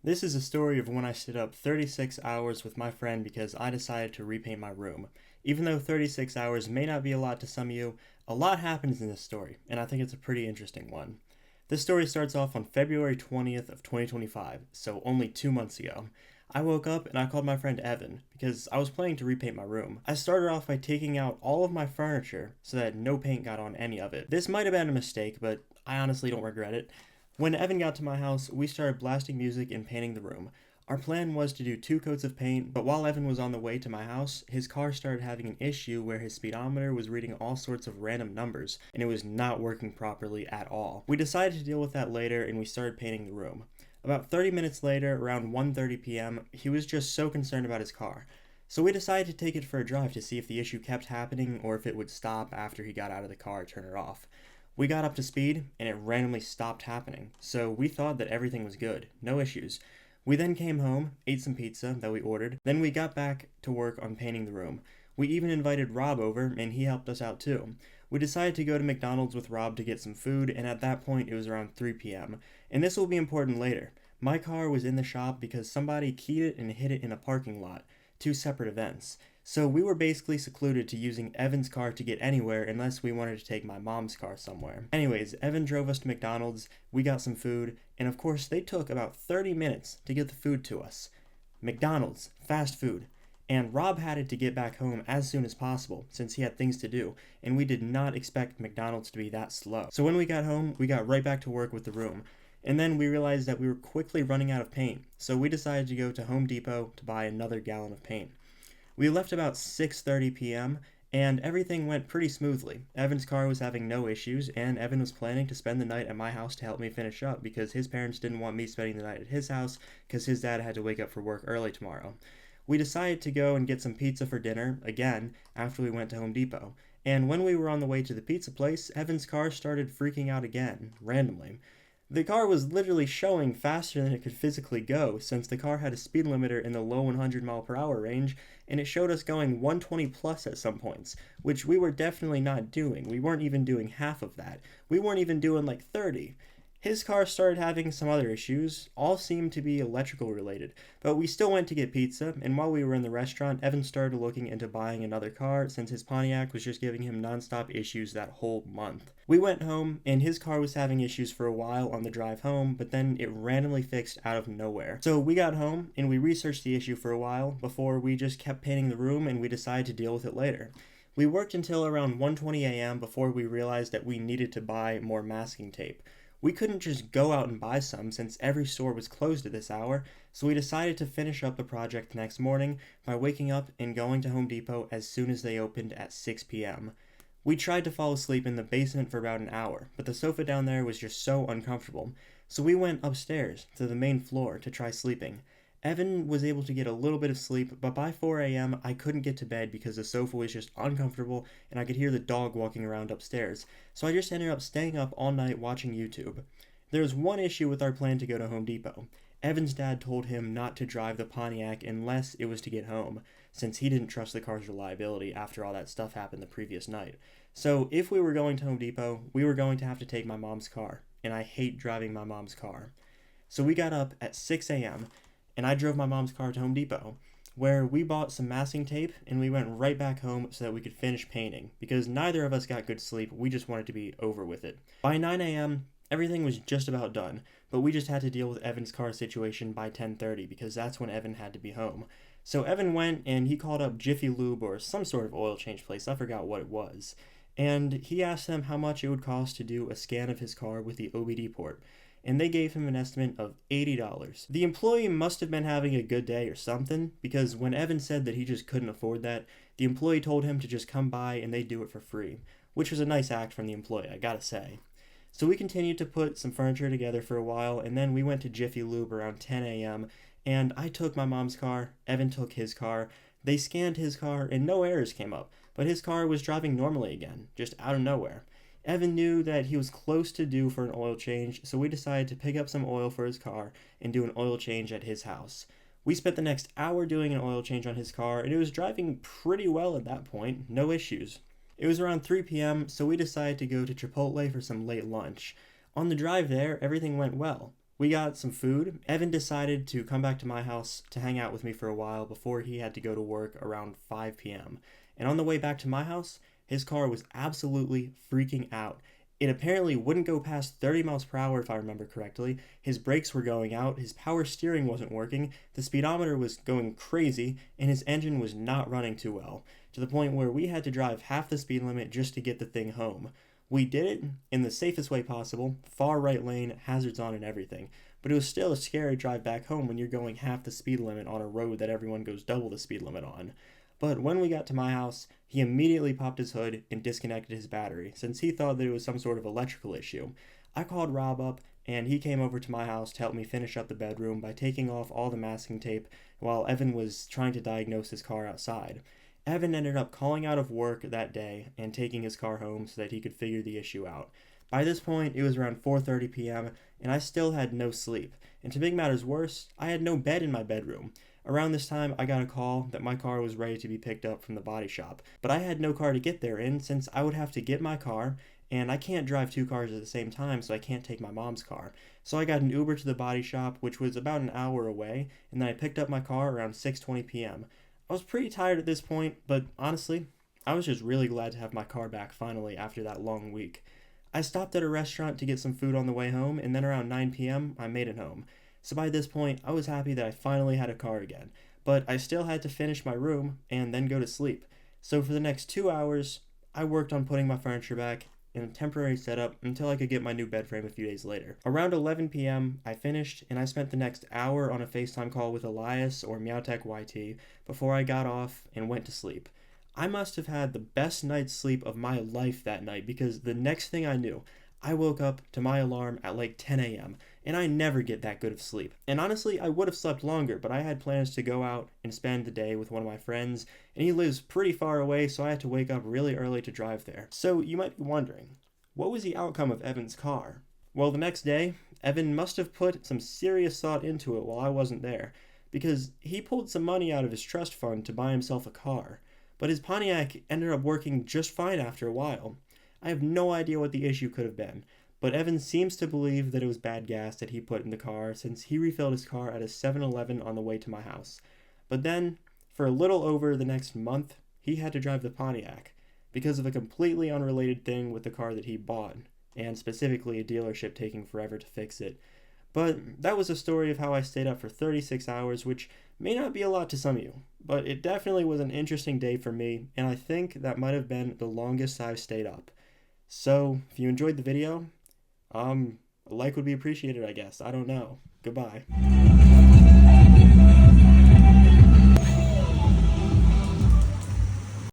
This is a story of when I stayed up 36 hours with my friend because I decided to repaint my room. Even though 36 hours may not be a lot to some of you, a lot happens in this story, and I think it's a pretty interesting one. This story starts off on February 20th of 2025, so only 2 months ago. I woke up and I called my friend Evan because I was planning to repaint my room. I started off by taking out all of my furniture so that no paint got on any of it. This might have been a mistake, but I honestly don't regret it. When Evan got to my house, we started blasting music and painting the room. Our plan was to do 2 coats of paint, but while Evan was on the way to my house, his car started having an issue where his speedometer was reading all sorts of random numbers, and it was not working properly at all. We decided to deal with that later, and we started painting the room. About 30 minutes later, around 1:30 p.m., he was just so concerned about his car. So we decided to take it for a drive to see if the issue kept happening or if it would stop after he got out of the car and turn it off. We got up to speed and it randomly stopped happening, so we thought that everything was good, no issues. We then came home, ate some pizza that we ordered, then we got back to work on painting the room. We even invited Rob over and he helped us out too. We decided to go to McDonald's with Rob to get some food, and at that point it was around 3 p.m. And this will be important later. My car was in the shop because somebody keyed it and hid it in a parking lot, 2 separate events. So we were basically secluded to using Evan's car to get anywhere unless we wanted to take my mom's car somewhere. Anyways, Evan drove us to McDonald's, we got some food, and of course they took about 30 minutes to get the food to us. McDonald's, fast food. And Rob had it to get back home as soon as possible since he had things to do, and we did not expect McDonald's to be that slow. So when we got home, we got right back to work with the room. And then we realized that we were quickly running out of paint, so we decided to go to Home Depot to buy another gallon of paint. We left about 6:30 p.m. and everything went pretty smoothly. Evan's car was having no issues, and Evan was planning to spend the night at my house to help me finish up because his parents didn't want me spending the night at his house because his dad had to wake up for work early tomorrow. We decided to go and get some pizza for dinner, again, after we went to Home Depot. And when we were on the way to the pizza place, Evan's car started freaking out again, randomly. The car was literally showing faster than it could physically go, since the car had a speed limiter in the low 100 mph range, and it showed us going 120 plus at some points, which we were definitely not doing. We weren't even doing half of that. We weren't even doing like 30. His car started having some other issues, all seemed to be electrical related, but we still went to get pizza, and while we were in the restaurant, Evan started looking into buying another car since his Pontiac was just giving him nonstop issues that whole month. We went home, and his car was having issues for a while on the drive home, but then it randomly fixed out of nowhere. So we got home, and we researched the issue for a while before we just kept painting the room and we decided to deal with it later. We worked until around 1:20 a.m. before we realized that we needed to buy more masking tape. We couldn't just go out and buy some since every store was closed at this hour, so we decided to finish up the project the next morning by waking up and going to Home Depot as soon as they opened at 6 p.m. We tried to fall asleep in the basement for about an hour, but the sofa down there was just so uncomfortable, so we went upstairs to the main floor to try sleeping. Evan was able to get a little bit of sleep, but by 4 a.m. I couldn't get to bed because the sofa was just uncomfortable and I could hear the dog walking around upstairs, so I just ended up staying up all night watching YouTube. There was one issue with our plan to go to Home Depot. Evan's dad told him not to drive the Pontiac unless it was to get home, since he didn't trust the car's reliability after all that stuff happened the previous night. So if we were going to Home Depot, we were going to have to take my mom's car, and I hate driving my mom's car. So we got up at 6 a.m., and I drove my mom's car to Home Depot, where we bought some masking tape and we went right back home so that we could finish painting, because neither of us got good sleep, we just wanted to be over with it. By 9 a.m., everything was just about done, but we just had to deal with Evan's car situation by 10:30 because that's when Evan had to be home. So Evan went and he called up Jiffy Lube or some sort of oil change place, I forgot what it was, and he asked them how much it would cost to do a scan of his car with the OBD port, and they gave him an estimate of $80. The employee must have been having a good day or something, because when Evan said that he just couldn't afford that, the employee told him to just come by and they'd do it for free, which was a nice act from the employee, I gotta say. So we continued to put some furniture together for a while, and then we went to Jiffy Lube around 10 a.m., and I took my mom's car, Evan took his car, they scanned his car, and no errors came up, but his car was driving normally again, just out of nowhere. Evan knew that he was close to due for an oil change, so we decided to pick up some oil for his car and do an oil change at his house. We spent the next hour doing an oil change on his car, and it was driving pretty well at that point, no issues. It was around 3 p.m., so we decided to go to Chipotle for some late lunch. On the drive there, everything went well. We got some food. Evan decided to come back to my house to hang out with me for a while before he had to go to work around 5 p.m. And on the way back to my house, his car was absolutely freaking out. It apparently wouldn't go past 30 miles per hour if I remember correctly. His brakes were going out, his power steering wasn't working, the speedometer was going crazy, and his engine was not running too well, to the point where we had to drive half the speed limit just to get the thing home. We did it in the safest way possible, far right lane, hazards on and everything, but it was still a scary drive back home when you're going half the speed limit on a road that everyone goes double the speed limit on. But when we got to my house, he immediately popped his hood and disconnected his battery, since he thought that it was some sort of electrical issue. I called Rob up, and he came over to my house to help me finish up the bedroom by taking off all the masking tape while Evan was trying to diagnose his car outside. Evan ended up calling out of work that day and taking his car home so that he could figure the issue out. By this point, it was around 4:30 p.m., and I still had no sleep. And to make matters worse, I had no bed in my bedroom. Around this time, I got a call that my car was ready to be picked up from the body shop, but I had no car to get there in since I would have to get my car, and I can't drive two cars at the same time, so I can't take my mom's car. So I got an Uber to the body shop, which was about an hour away, and then I picked up my car around 6:20 p.m. I was pretty tired at this point, but honestly, I was just really glad to have my car back finally after that long week. I stopped at a restaurant to get some food on the way home, and then around 9 p.m., I made it home. So by this point, I was happy that I finally had a car again, but I still had to finish my room and then go to sleep. So for the next 2 hours, I worked on putting my furniture back in a temporary setup until I could get my new bed frame a few days later. Around 11 p.m., I finished, and I spent the next hour on a FaceTime call with Elias or Meowtech YT before I got off and went to sleep. I must have had the best night's sleep of my life that night because the next thing I knew, I woke up to my alarm at like 10 a.m., and I never get that good of sleep. And honestly, I would have slept longer, but I had plans to go out and spend the day with one of my friends, and he lives pretty far away, so I had to wake up really early to drive there. So you might be wondering, what was the outcome of Evan's car? Well, the next day, Evan must have put some serious thought into it while I wasn't there, because he pulled some money out of his trust fund to buy himself a car. But his Pontiac ended up working just fine after a while. I have no idea what the issue could have been, but Evan seems to believe that it was bad gas that he put in the car since he refilled his car at a 7-Eleven on the way to my house. But then, for a little over the next month, he had to drive the Pontiac because of a completely unrelated thing with the car that he bought, and specifically a dealership taking forever to fix it. But that was a story of how I stayed up for 36 hours, which may not be a lot to some of you, but it definitely was an interesting day for me, and I think that might have been the longest I've stayed up. So, if you enjoyed the video, a like would be appreciated, I guess. I don't know. Goodbye.